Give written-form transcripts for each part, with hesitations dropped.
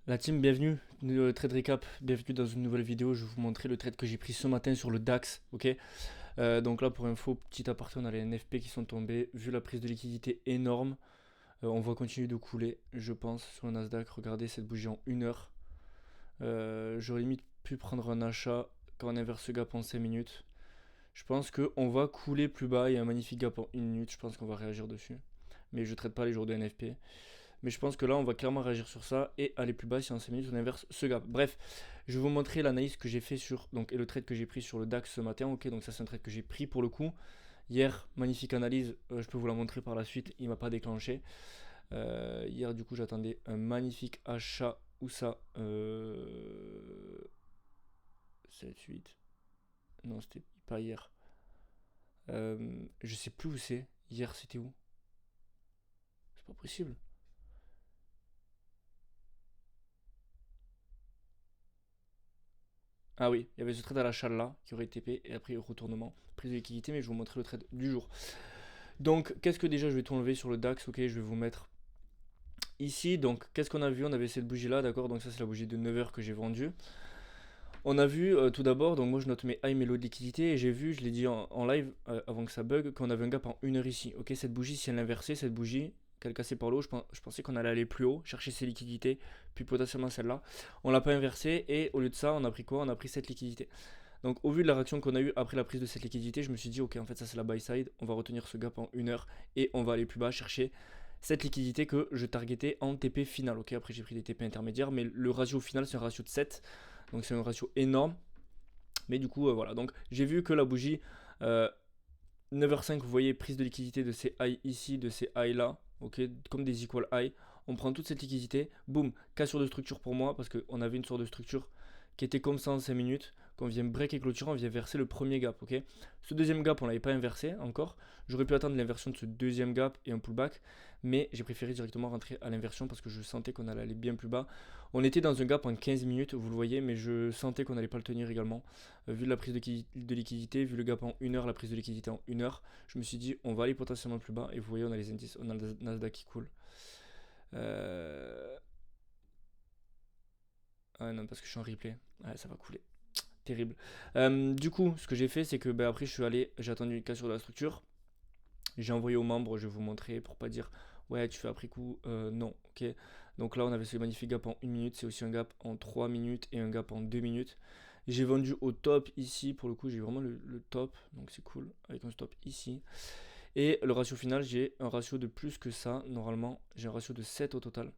La team, bienvenue, trade recap, bienvenue dans une nouvelle vidéo. Je vais vous montrer le trade que j'ai pris ce matin sur le DAX, ok. Donc là, pour info, petit aparté, on a les NFP qui sont tombés. Vu la prise de liquidité énorme, on va continuer de couler, je pense, sur le Nasdaq. Regardez cette bougie en 1 heure. J'aurais limite pu prendre un achat quand on inverse ce gap en 5 minutes. Je pense qu'on va couler plus bas. Il y a un magnifique gap en 1 minute. Je pense qu'on va réagir dessus. Mais je ne traite pas les jours de NFP. Mais je pense que là, on va clairement réagir sur ça et aller plus bas si en 5 minutes on inverse ce gap. Bref, je vais vous montrer l'analyse que j'ai fait sur et le trade que j'ai pris sur le DAX ce matin. Ok, donc ça c'est un trade que j'ai pris pour le coup. Hier, magnifique analyse, je peux vous la montrer par la suite, il m'a pas déclenché. Hier, du coup, j'attendais un magnifique achat. Où ça 7, 8. Non, c'était pas hier. Je sais plus où c'est. Hier, c'était où? C'est pas possible. Ah oui, il y avait ce trade à l'achat là qui aurait été TP et après retournement, prise de liquidité, mais je vais vous montrer le trade du jour. Donc, qu'est-ce que déjà je vais tout enlever sur le DAX? Ok, je vais vous mettre ici. Donc, qu'est-ce qu'on a vu? On avait cette bougie là, d'accord? Donc, ça, c'est la bougie de 9 heures que j'ai vendue. On a vu tout d'abord, donc moi je note mes high, mes low de liquidité et j'ai vu, je l'ai dit en live avant que ça bug, qu'on avait un gap en 1 heure ici. Ok, cette bougie, si elle inversait, cette bougie, qu'elle cassait par le haut, je pensais qu'on allait aller plus haut, chercher ses liquidités, puis potentiellement celle-là. On l'a pas inversé et au lieu de ça, on a pris quoi? On a pris cette liquidité. Donc au vu de la réaction qu'on a eue après la prise de cette liquidité, je me suis dit ok, en fait ça c'est la buy side, on va retenir ce gap en 1 heure et on va aller plus bas chercher cette liquidité que je targetais en TP final. Ok, après j'ai pris des TP intermédiaires, mais le ratio final c'est un ratio de 7, donc c'est un ratio énorme. Mais du coup voilà, donc j'ai vu que la bougie 9h05, vous voyez, prise de liquidité de ces high ici, de ces high là, ok, comme des equal high. On prend toute cette liquidité, boum, cassure de structure pour moi, parce qu'on avait une sorte de structure qui était comme ça en 5 minutes. Quand on vient break et clôturer, on vient verser le premier gap, ok. Ce deuxième gap, on l'avait pas inversé encore. J'aurais pu attendre l'inversion de ce deuxième gap et un pullback, mais j'ai préféré directement rentrer à l'inversion parce que je sentais qu'on allait aller bien plus bas. On était dans un gap en 15 minutes, vous le voyez, mais je sentais qu'on n'allait pas le tenir également. Vu la prise de liquidité, vu le gap en 1 heure, la prise de liquidité en 1 heure, je me suis dit on va aller potentiellement plus bas. Et vous voyez, on a les indices, on a le Nasdaq qui coule. Ah non, parce que je suis en replay. Ouais, ça va couler. Terrible. Du coup, ce que j'ai fait, c'est que après, je suis allé, j'ai attendu une cassure de la structure. J'ai envoyé aux membres, je vais vous montrer pour pas dire ouais, tu fais après coup. Non, ok. Donc là, on avait ce magnifique gap en 1 minute. C'est aussi un gap en 3 minutes et un gap en 2 minutes. J'ai vendu au top ici. Pour le coup, j'ai vraiment le top. Donc c'est cool. Avec un stop ici. Et le ratio final, j'ai un ratio de plus que ça. Normalement, j'ai un ratio de 7 au total.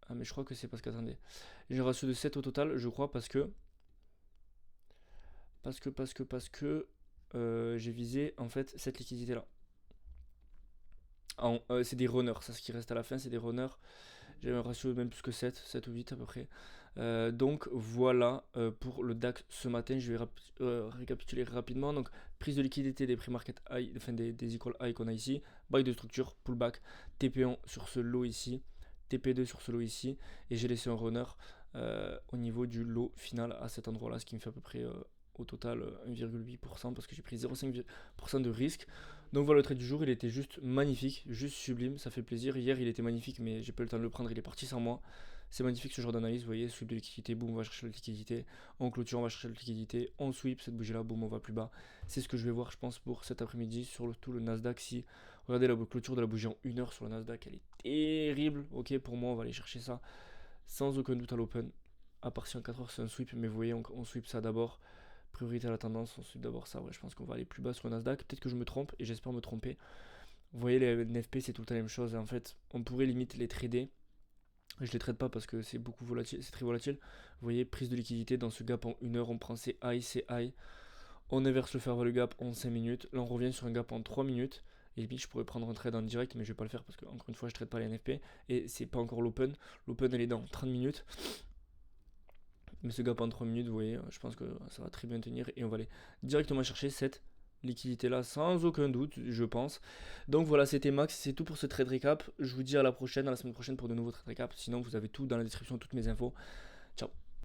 Ah, mais je crois que c'est parce qu'attendez. J'ai un ratio de 7 au total, je crois, parce que. J'ai visé en fait cette liquidité là. C'est des runners, ça ce qui reste à la fin, c'est des runners. J'ai un ratio même plus que 7 ou 8 à peu près. Donc voilà pour le DAX ce matin. Je vais récapituler rapidement. Donc prise de liquidité des pre-market high, enfin des equal high qu'on a ici. Buy de structure, pullback, TP1 sur ce lot ici, TP2 sur ce lot ici. Et j'ai laissé un runner au niveau du lot final à cet endroit là, ce qui me fait à peu près au total 1,8% parce que j'ai pris 0,5% de risque. Donc voilà, le trade du jour, il était juste magnifique, juste sublime, ça fait plaisir. Hier, il était magnifique, mais j'ai pas eu le temps de le prendre, il est parti sans moi. C'est magnifique ce genre d'analyse, vous voyez, sweep de liquidité, boum, on va chercher la liquidité. En clôture, on va chercher la liquidité. On sweep cette bougie là, boum, on va plus bas. C'est ce que je vais voir, je pense, pour cet après-midi sur tout le Nasdaq. Si regardez la clôture de la bougie en 1 heure sur le Nasdaq, elle est terrible. Ok, pour moi, on va aller chercher ça sans aucun doute à l'open. À part si en 4 heures c'est un sweep, mais vous voyez, on sweep ça d'abord. Priorité à la tendance, on suit d'abord ça. Ouais, je pense qu'on va aller plus bas sur le Nasdaq. Peut-être que je me trompe et j'espère me tromper. Vous voyez, les NFP, c'est tout le temps la même chose. En fait, on pourrait limite les trader. Je les trade pas parce que c'est beaucoup volatile, c'est très volatile. Vous voyez, prise de liquidité dans ce gap en 1 heure, on prend ces high. On inverse le fair value gap en 5 minutes. Là, on revient sur un gap en 3 minutes. Et limite, je pourrais prendre un trade en direct, mais je vais pas le faire parce que, encore une fois, je trade pas les NFP. Et c'est pas encore l'open. L'open, elle est dans 30 minutes. Mais ce gap en 3 minutes, vous voyez, je pense que ça va très bien tenir. Et on va aller directement chercher cette liquidité là sans aucun doute, je pense. Donc voilà, c'était Max, c'est tout pour ce trade recap. Je vous dis à la prochaine, à la semaine prochaine pour de nouveaux trade recap. Sinon, vous avez tout dans la description, toutes mes infos. Ciao.